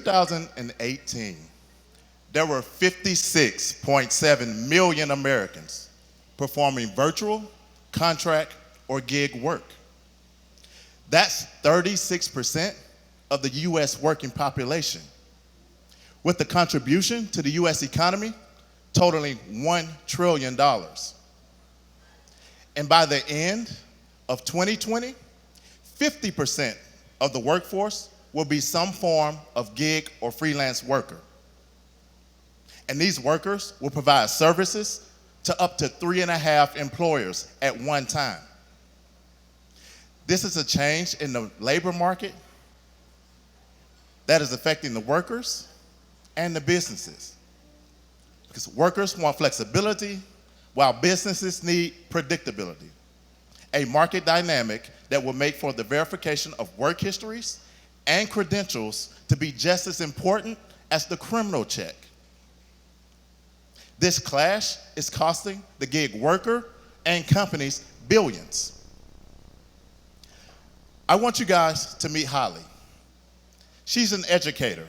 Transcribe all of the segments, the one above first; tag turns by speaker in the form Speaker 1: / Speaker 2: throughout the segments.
Speaker 1: 2018, there were 56.7 million Americans performing virtual, contract, or gig work. That's 36% of the US working population, with the contribution to the US economy totaling $1 trillion. And by the end of 2020, 50% of the workforce will be some form of gig or freelance worker. And these workers will provide services to up to 3.5 employers at one time. This is a change in the labor market that is affecting the workers and the businesses. Because workers want flexibility while businesses need predictability. A market dynamic that will make for the verification of work histories and credentials to be just as important as the criminal check. This clash is costing the gig worker and companies billions. I want you guys to meet Holly. She's an educator.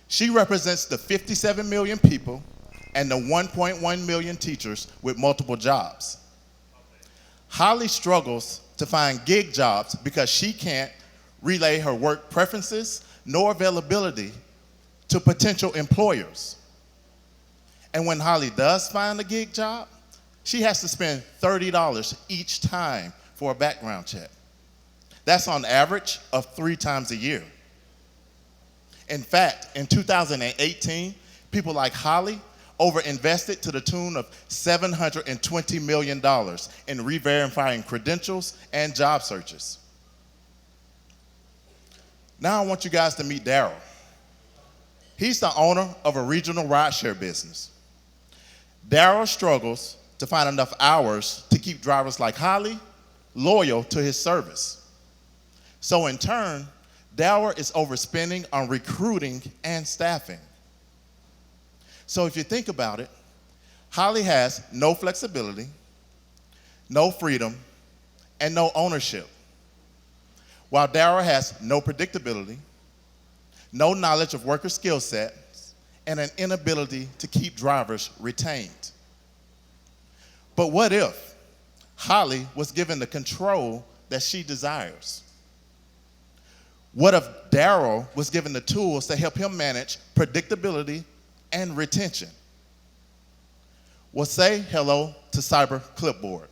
Speaker 1: She represents the 57 million people and the 1.1 million teachers with multiple jobs. Holly struggles to find gig jobs because she can't relay her work preferences nor availability to potential employers. And when Holly does find a gig job, she has to spend $30 each time for a background check. That's on average of 3 times a year. In fact, in 2018, people like Holly overinvested to the tune of $720 million in re-verifying credentials and job searches. Now I want you guys to meet Daryl. He's the owner of a regional rideshare business. Daryl struggles to find enough hours to keep drivers like Holly loyal to his service. So in turn, Daryl is overspending on recruiting and staffing. So if you think about it, Holly has no flexibility, no freedom, and no ownership, while Daryl has no predictability, no knowledge of worker skill sets, and an inability to keep drivers retained. But what if Holly was given the control that she desires? What if Daryl was given the tools to help him manage predictability and retention? Well, say hello to Cyber Clipboard.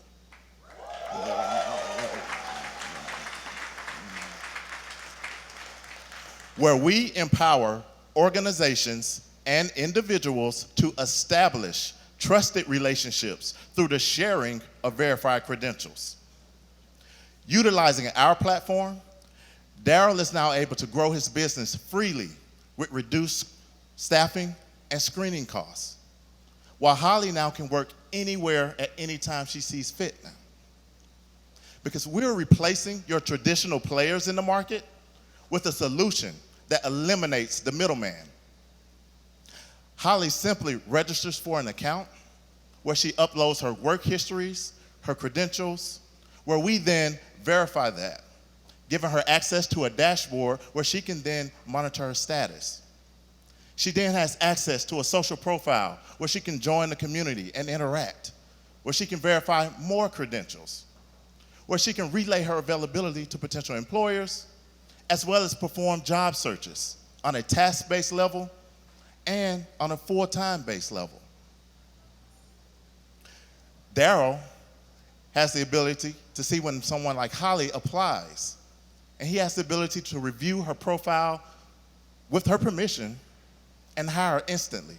Speaker 1: Where we empower organizations and individuals to establish trusted relationships through the sharing of verified credentials. Utilizing our platform, Daryl is now able to grow his business freely with reduced staffing and screening costs, while Holly now can work anywhere at any time she sees fit now. Because we're replacing your traditional players in the market with a solution that eliminates the middleman. Holly simply registers for an account where she uploads her work histories, her credentials, where we then verify that, giving her access to a dashboard where she can then monitor her status. She then has access to a social profile where she can join the community and interact, where she can verify more credentials, where she can relay her availability to potential employers, as well as perform job searches on a task-based level and on a full-time based level. Daryl has the ability to see when someone like Holly applies, and he has the ability to review her profile with her permission and hire her instantly.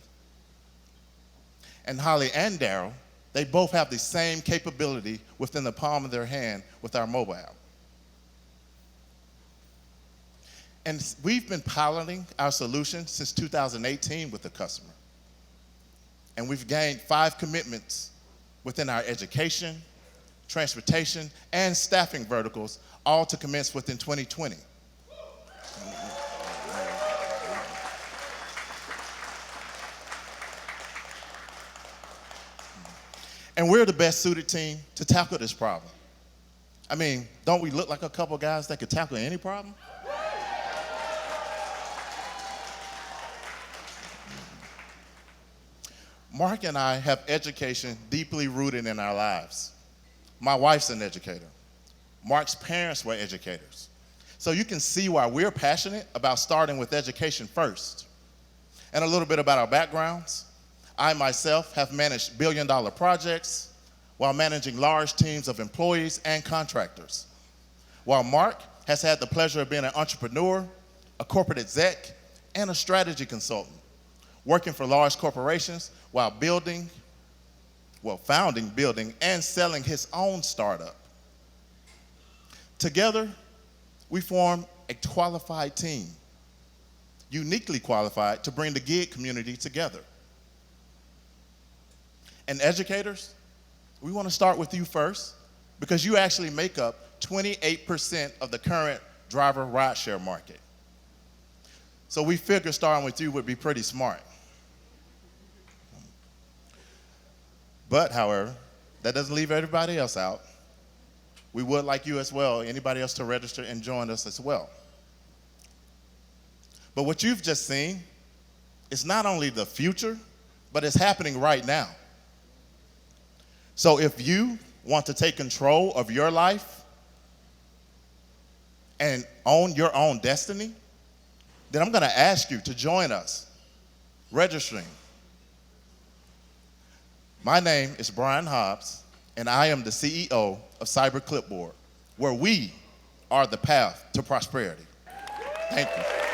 Speaker 1: And Holly and Daryl, they both have the same capability within the palm of their hand with our mobile app. And we've been piloting our solution since 2018 with the customer. And we've gained 5 commitments within our education, transportation, and staffing verticals, all to commence within 2020. And we're the best suited team to tackle this problem. I mean, don't we look like a couple guys that could tackle any problem? Mark and I have education deeply rooted in our lives. My wife's an educator. Mark's parents were educators. So you can see why we're passionate about starting with education first. And a little bit about our backgrounds. I myself have managed billion-dollar projects while managing large teams of employees and contractors. While Mark has had the pleasure of being an entrepreneur, a corporate exec, and a strategy consultant, working for large corporations while founding, building, and selling his own startup. Together, we form a qualified team, uniquely qualified to bring the gig community together. And educators, we want to start with you first because you actually make up 28% of the current driver rideshare market. So we figured starting with you would be pretty smart. But, however, that doesn't leave everybody else out. We would like you as well, anybody else to register and join us as well. But what you've just seen is not only the future, but it's happening right now. So if you want to take control of your life and own your own destiny, then I'm going to ask you to join us, registering. My name is Bryan Hobbs, and I am the CEO of Cyber Clipboard, where we are the path to prosperity. Thank you.